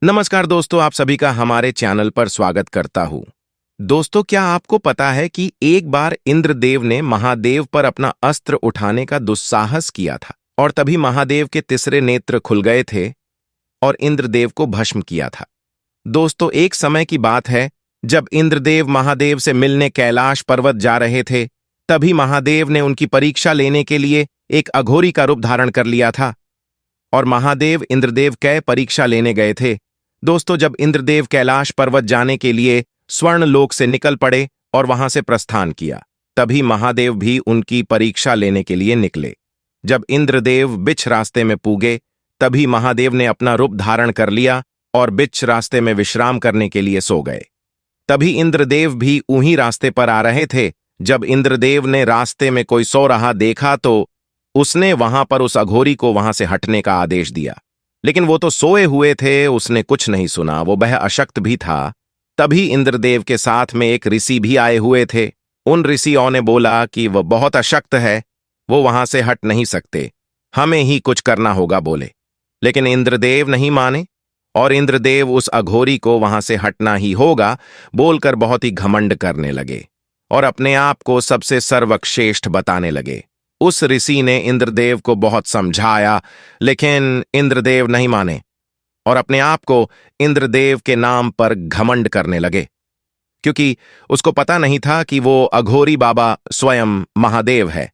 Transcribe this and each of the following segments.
नमस्कार दोस्तों, आप सभी का हमारे चैनल पर स्वागत करता हूँ। दोस्तों, क्या आपको पता है कि एक बार इंद्रदेव ने महादेव पर अपना अस्त्र उठाने का दुस्साहस किया था और तभी महादेव के तीसरे नेत्र खुल गए थे और इंद्रदेव को भस्म किया था। दोस्तों, एक समय की बात है जब इंद्रदेव महादेव से मिलने कैलाश पर्वत जा रहे थे, तभी महादेव ने उनकी परीक्षा लेने के लिए एक अघोरी का रूप धारण कर लिया था और महादेव इंद्रदेव कै परीक्षा लेने गए थे। दोस्तों, जब इंद्रदेव कैलाश पर्वत जाने के लिए स्वर्ण लोक से निकल पड़े और वहां से प्रस्थान किया, तभी महादेव भी उनकी परीक्षा लेने के लिए निकले। जब इंद्रदेव बिच्छ रास्ते में पूगे, तभी महादेव ने अपना रूप धारण कर लिया और बिच्छ रास्ते में विश्राम करने के लिए सो गए। तभी इंद्रदेव भी उन्हीं रास्ते पर आ रहे थे। जब इंद्रदेव ने रास्ते में कोई सो रहा देखा तो उसने वहां पर उस अघोरी को वहां से हटने का आदेश दिया, लेकिन वो तो सोए हुए थे, उसने कुछ नहीं सुना, वो वह अशक्त भी था। तभी इंद्रदेव के साथ में एक ऋषि भी आए हुए थे। उन ऋषियों ने बोला कि वह बहुत अशक्त है, वो वहां से हट नहीं सकते, हमें ही कुछ करना होगा बोले। लेकिन इंद्रदेव नहीं माने और इंद्रदेव उस अघोरी को वहां से हटना ही होगा बोलकर बहुत ही घमंड करने लगे और अपने आप को सबसे सर्वश्रेष्ठ बताने लगे। उस ऋषि ने इंद्रदेव को बहुत समझाया, लेकिन इंद्रदेव नहीं माने और अपने आप को इंद्रदेव के नाम पर घमंड करने लगे, क्योंकि उसको पता नहीं था कि वो अघोरी बाबा स्वयं महादेव है।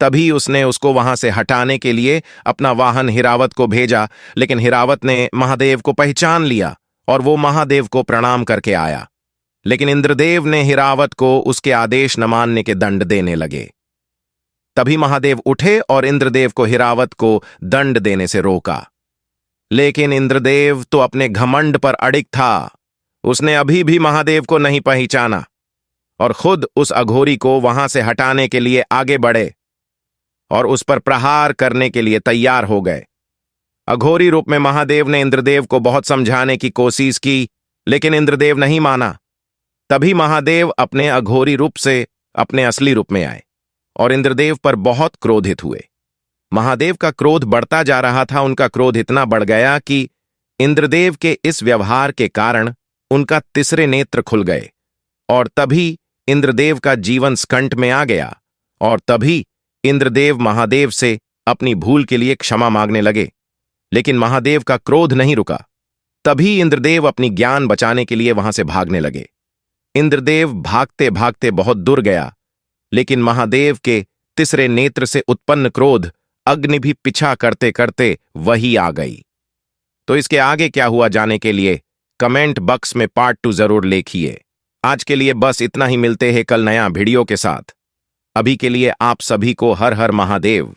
तभी उसने उसको वहां से हटाने के लिए अपना वाहन हिरावत को भेजा, लेकिन हिरावत ने महादेव को पहचान लिया और वो महादेव को प्रणाम करके आया। लेकिन इंद्रदेव ने हिरावत को उसके आदेश न मानने के दंड देने लगे। तभी महादेव उठे और इंद्रदेव को हिरावत को दंड देने से रोका, लेकिन इंद्रदेव तो अपने घमंड पर अड़िग था। उसने अभी भी महादेव को नहीं पहचाना और खुद उस अघोरी को वहां से हटाने के लिए आगे बढ़े और उस पर प्रहार करने के लिए तैयार हो गए। अघोरी रूप में महादेव ने इंद्रदेव को बहुत समझाने की कोशिश की, लेकिन इंद्रदेव नहीं माना। तभी महादेव अपने अघोरी रूप से अपने असली रूप में आए और इंद्रदेव पर बहुत क्रोधित हुए। महादेव का क्रोध बढ़ता जा रहा था। उनका क्रोध इतना बढ़ गया कि इंद्रदेव के इस व्यवहार के कारण उनका तीसरे नेत्र खुल गए और तभी इंद्रदेव का जीवन संकट में आ गया और तभी इंद्रदेव महादेव से अपनी भूल के लिए क्षमा मांगने लगे। लेकिन महादेव का क्रोध नहीं रुका। तभी इंद्रदेव अपनी ज्ञान बचाने के लिए वहां से भागने लगे। इंद्रदेव भागते भागते बहुत दूर गया, लेकिन महादेव के तीसरे नेत्र से उत्पन्न क्रोध अग्नि भी पीछा करते करते वही आ गई। तो इसके आगे क्या हुआ जाने के लिए कमेंट बॉक्स में पार्ट 2 जरूर लिखिए। आज के लिए बस इतना ही, मिलते हैं कल नया वीडियो के साथ। अभी के लिए आप सभी को हर हर महादेव।